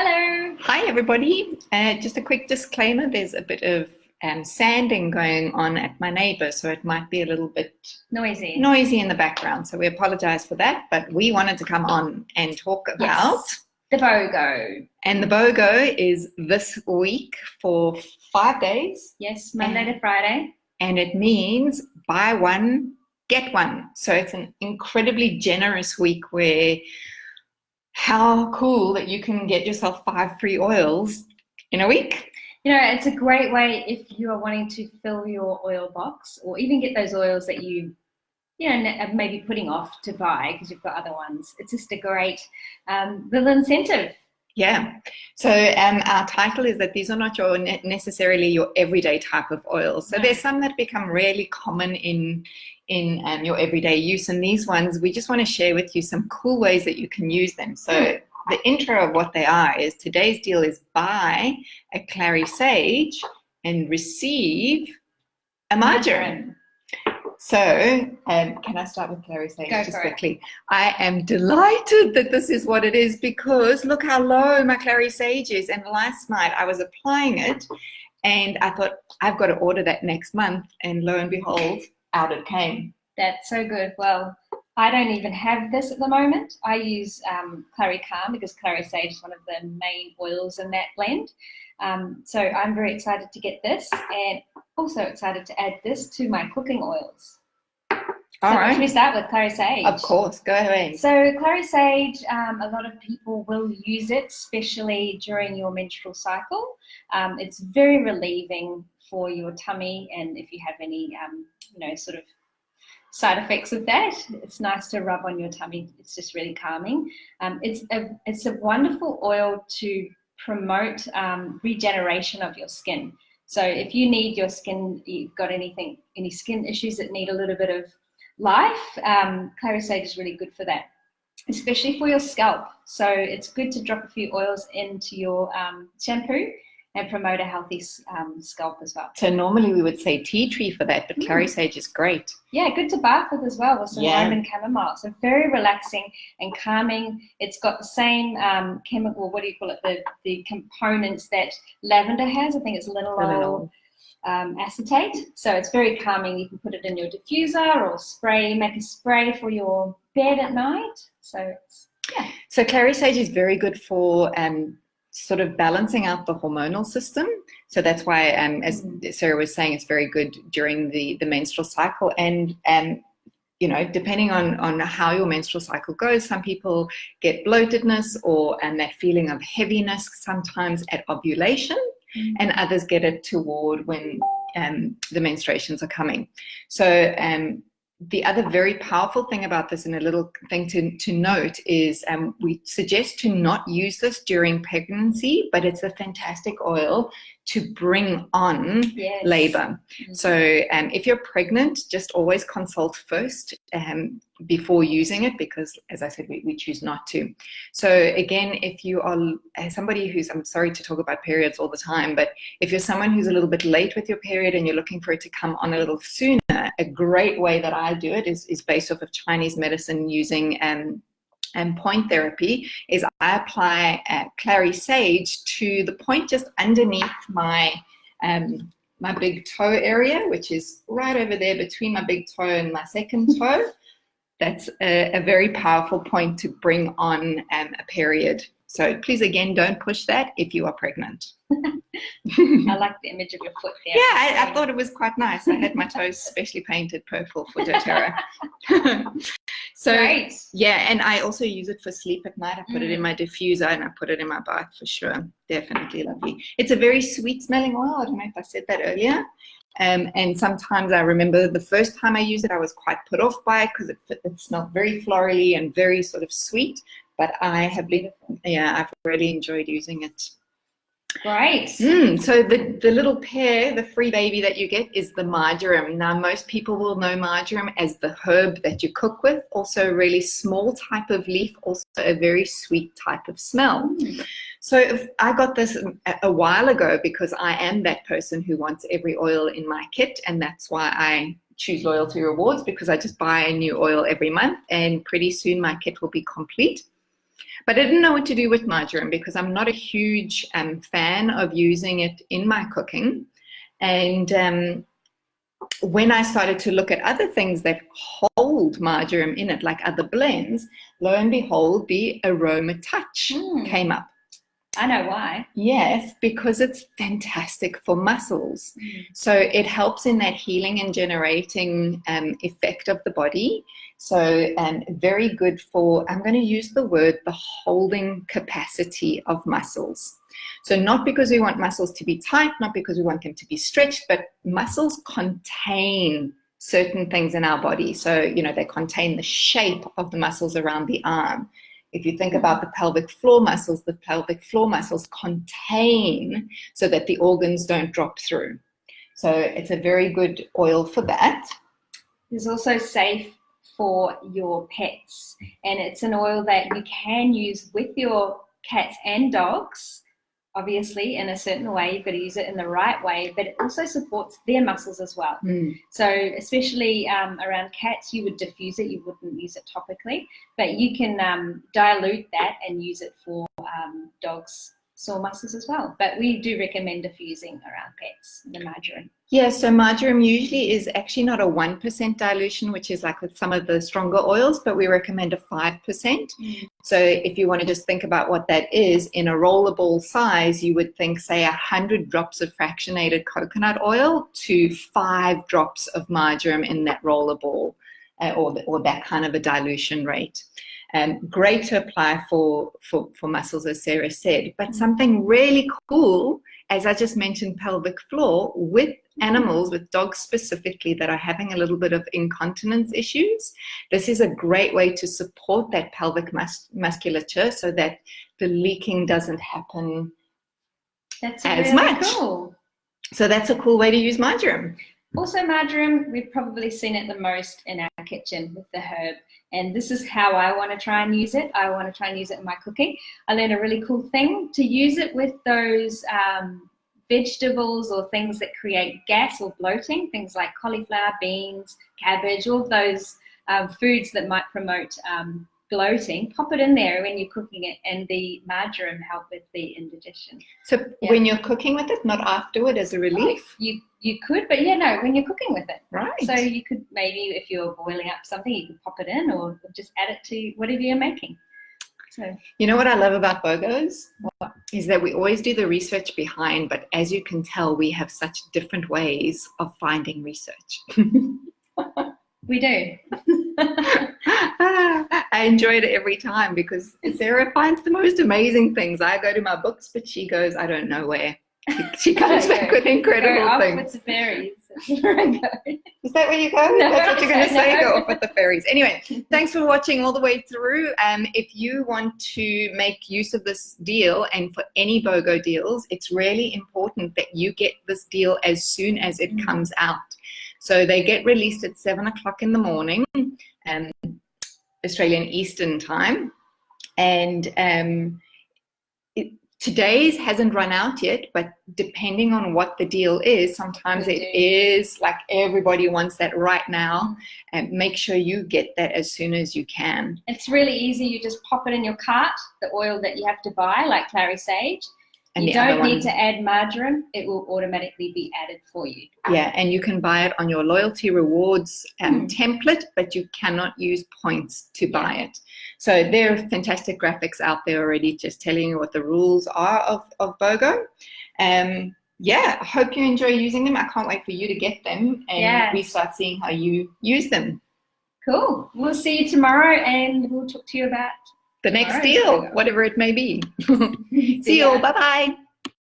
Hello. Hi, everybody. Just a quick disclaimer. There's a bit of sanding going on at my neighbor, so it might be a little bit noisy in the background. So we apologize for that, but we wanted to come on and talk about the BOGO. And the BOGO is this week for 5 days. Yes, Monday to Friday. And it means buy one, get one. So it's an incredibly generous week where how cool that you can get yourself 5 free oils in a week. You know, it's a great way if you are wanting to fill your oil box or even get those oils that you maybe putting off to buy because you've got other ones. It's just a great little incentive. Yeah. So our title is that these are not necessarily your everyday type of oils. So there's some that become really common in your everyday use, and these ones we just want to share with you some cool ways that you can use them. So the intro of what they are is today's deal is buy a Clary sage and receive a marjoram. So, can I start with Clary sage just quickly? I am delighted that this is what it is because look how low my Clary sage is. And last night I was applying it and I thought I've got to order that next month. And lo and behold, out it came. That's so good. Well, I don't even have this at the moment. I use Clary Calm because Clary sage is one of the main oils in that blend. So I'm very excited to get this and also excited to add this to my cooking oils. All right. Should we start with Clary sage? Of course, go ahead. So Clary sage, a lot of people will use it, especially during your menstrual cycle. It's very relieving for your tummy, and if you have any, sort of side effects of that, it's nice to rub on your tummy. It's just really calming. It's a wonderful oil to promote regeneration of your skin. So if you need your skin, you've got any skin issues that need a little bit of life, Clary sage is really good for that, especially for your scalp. So it's good to drop a few oils into your shampoo and promote a healthy scalp as well. So normally we would say tea tree for that, but Clary sage is great. Yeah, good to bath with as well with some Roman chamomile. So very relaxing and calming. It's got the same chemical, the components that lavender has. I think it's linalool acetate. So it's very calming. You can put it in your diffuser or make a spray for your bed at night. So So Clary sage is very good for sort of balancing out the hormonal system. So that's why, as Sarah was saying, it's very good during the menstrual cycle. And, depending on how your menstrual cycle goes, some people get bloatedness or that feeling of heaviness sometimes at ovulation, and others get it toward when the menstruations are coming. So the other very powerful thing about this, and a little thing to note, is we suggest to not use this during pregnancy, but it's a fantastic oil to bring on labor. So if you're pregnant, just always consult first before using it because, as I said, we choose not to. So again, if you are somebody who's, I'm sorry to talk about periods all the time, but if you're someone who's a little bit late with your period and you're looking for it to come on a little sooner, a great way that I do it is based off of Chinese medicine using point therapy. Is I apply Clary sage to the point just underneath my big toe area, which is right over there between my big toe and my second toe. That's a very powerful point to bring on a period. So please, again, don't push that if you are pregnant. I like the image of your foot there. Yeah, I thought it was quite nice. I had my toes specially painted purple for doTERRA. So, great. Yeah, and I also use it for sleep at night. I put it in my diffuser and I put it in my bath for sure. Definitely lovely. It's a very sweet smelling oil. I don't know if I said that earlier. And sometimes I remember the first time I used it, I was quite put off by it because it smelled very florally and very sort of sweet. But I've really enjoyed using it. Great. So the little pear, the free baby that you get is the marjoram. Now, most people will know marjoram as the herb that you cook with, also a really small type of leaf, also a very sweet type of smell. So I got this a while ago because I am that person who wants every oil in my kit, and that's why I choose Loyalty Rewards, because I just buy a new oil every month and pretty soon my kit will be complete. But I didn't know what to do with marjoram because I'm not a huge fan of using it in my cooking. And when I started to look at other things that hold marjoram in it, like other blends, lo and behold, the aroma touch came up. I know why. Yes, because it's fantastic for muscles. So it helps in that healing and generating effect of the body. So very good for, I'm going to use the word, the holding capacity of muscles. So not because we want muscles to be tight, not because we want them to be stretched, but muscles contain certain things in our body. So, you know, they contain the shape of the muscles around the arm. If you think about the pelvic floor muscles contain so that the organs don't drop through. So it's a very good oil for that. It's also safe for your pets, and it's an oil that you can use with your cats and dogs. Obviously, in a certain way, you've got to use it in the right way, but it also supports their muscles as well. So especially around cats, you would diffuse it, you wouldn't use it topically, but you can dilute that and use it for dogs' sore muscles as well. But we do recommend diffusing around pets, the marjoram. Yeah, so marjoram usually is actually not a 1% dilution, which is like with some of the stronger oils, but we recommend a 5%. So if you want to just think about what that is, in a rollable size, you would think, say, 100 drops of fractionated coconut oil to 5 drops of marjoram in that rollable or that kind of a dilution rate. Great to apply for muscles, as Sarah said, but something really cool, as I just mentioned, pelvic floor, with animals, with dogs specifically, that are having a little bit of incontinence issues. This is a great way to support that pelvic musculature so that the leaking doesn't happen as really much. Cool. So that's a cool way to use marjoram. Also, marjoram, we've probably seen it the most in our kitchen with the herb. And this is how I want to try and use it. I want to try and use it in my cooking. I learned a really cool thing to use it with those vegetables or things that create gas or bloating, things like cauliflower, beans, cabbage, all of those foods that might promote bloating. Pop it in there when you're cooking it, and the marjoram help with the indigestion. So when you're cooking with it, not afterward as a relief? You could, but when you're cooking with it. Right. So you could maybe, if you're boiling up something, you could pop it in or just add it to whatever you're making. So, you know what I love about BOGOs? Is that we always do the research behind, but as you can tell, we have such different ways of finding research. We do. I enjoy it every time because Sarah finds the most amazing things. I go to my books, but she goes, I don't know where. She comes back with incredible things. Off with the fairies. Is that where you go? No, that's what you're going to say? no. Go off with the fairies. Anyway, thanks for watching all the way through. If you want to make use of this deal, and for any BOGO deals, it's really important that you get this deal as soon as it comes out. So they get released at 7 o'clock in the morning, Australian Eastern time. And today's hasn't run out yet, but depending on what the deal is, sometimes it is like everybody wants that right now. And make sure you get that as soon as you can. It's really easy. You just pop it in your cart, the oil that you have to buy, like Clary Sage. And you don't need to add marjoram. It will automatically be added for you. Yeah, and you can buy it on your loyalty rewards template, but you cannot use points to buy it. So there are fantastic graphics out there already just telling you what the rules are of BOGO. Yeah, I hope you enjoy using them. I can't wait for you to get them and we start seeing how you use them. Cool. We'll see you tomorrow and we'll talk to you about the next deal, whatever it may be. See you all. Bye-bye.